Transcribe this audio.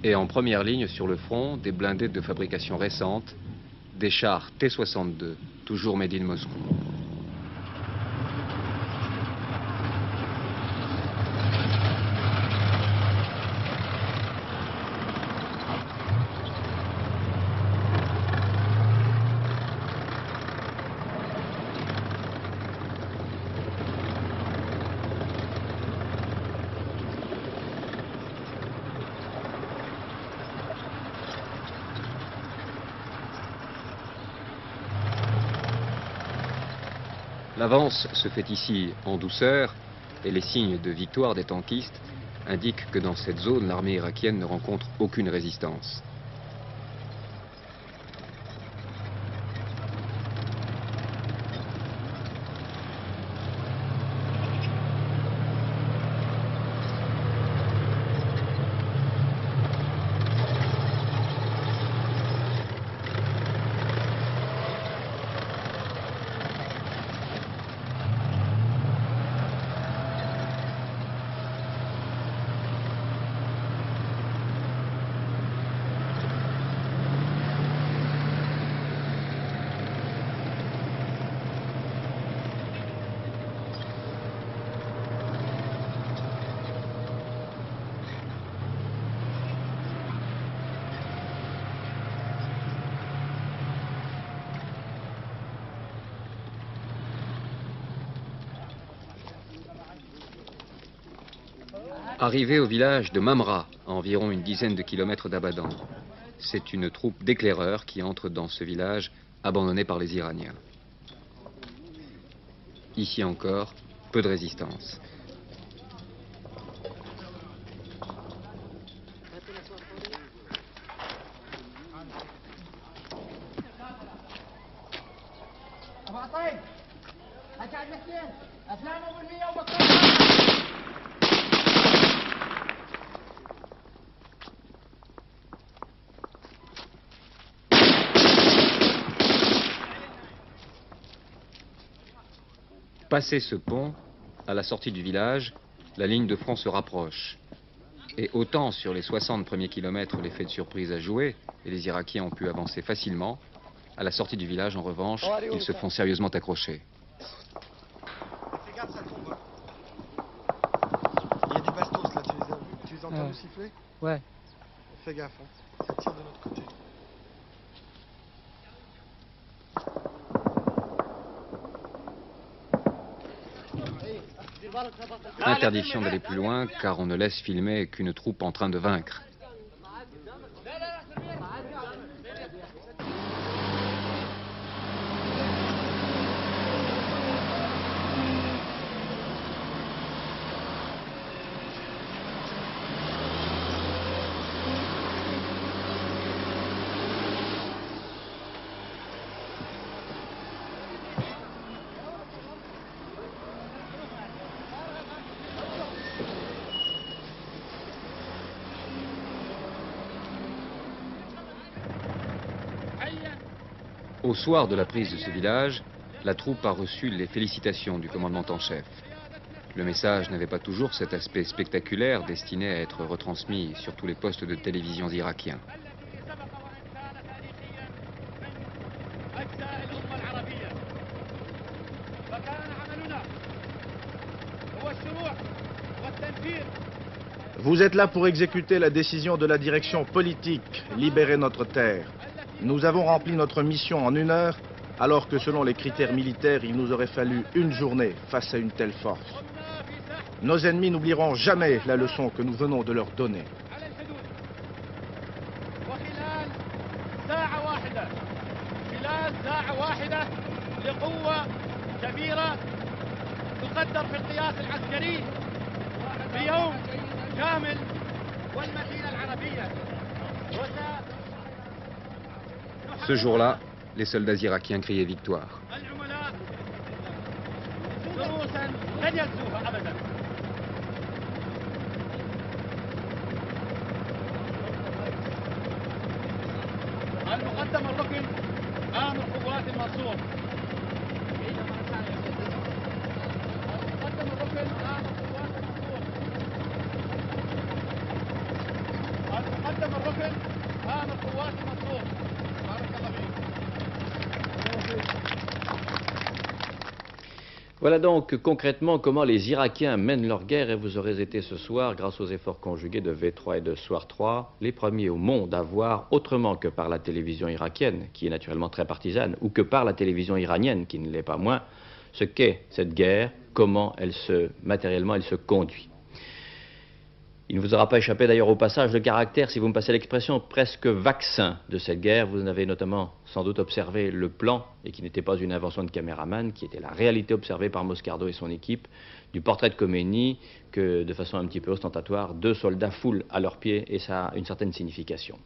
Et en première ligne sur le front, des blindés de fabrication récente, des chars T-62, toujours made in Moscou. L'avance se fait ici en douceur et les signes de victoire des tankistes indiquent que dans cette zone, l'armée irakienne ne rencontre aucune résistance. Arrivé au village de Mamra, à environ une dizaine de kilomètres d'Abadan, c'est une troupe d'éclaireurs qui entre dans ce village abandonné par les Iraniens. Ici encore, peu de résistance. Passé ce pont, à la sortie du village, la ligne de front se rapproche. Et autant sur les 60 premiers kilomètres, l'effet de surprise a joué, et les Irakiens ont pu avancer facilement, à la sortie du village, en revanche, ils se font sérieusement accrocher. Fais gaffe, ça tombe. Il y a des bastos là, tu les entends nous siffler? Ouais. Fais gaffe, hein. Ça tire de notre côté. Interdiction d'aller plus loin, car on ne laisse filmer qu'une troupe en train de vaincre. Au soir de la prise de ce village, la troupe a reçu les félicitations du commandement en chef. Le message n'avait pas toujours cet aspect spectaculaire destiné à être retransmis sur tous les postes de télévision irakiens. Vous êtes là pour exécuter la décision de la direction politique, libérer notre terre. Nous avons rempli notre mission en 1 heure, alors que selon les critères militaires, il nous aurait fallu 1 journée face à une telle force. Nos ennemis n'oublieront jamais la leçon que nous venons de leur donner. Ce jour-là, les soldats irakiens criaient victoire. Voilà donc concrètement comment les Irakiens mènent leur guerre et vous aurez été ce soir, grâce aux efforts conjugués de V3 et de Soir 3, les premiers au monde à voir, autrement que par la télévision irakienne, qui est naturellement très partisane, ou que par la télévision iranienne, qui ne l'est pas moins, ce qu'est cette guerre, comment matériellement elle se conduit. Il ne vous aura pas échappé d'ailleurs au passage le caractère, si vous me passez l'expression, presque vaccin de cette guerre. Vous en avez notamment sans doute observé le plan, et qui n'était pas une invention de caméraman, qui était la réalité observée par Moscardo et son équipe, du portrait de Khomeini, que de façon un petit peu ostentatoire, 2 soldats foulent à leurs pieds, et ça a une certaine signification.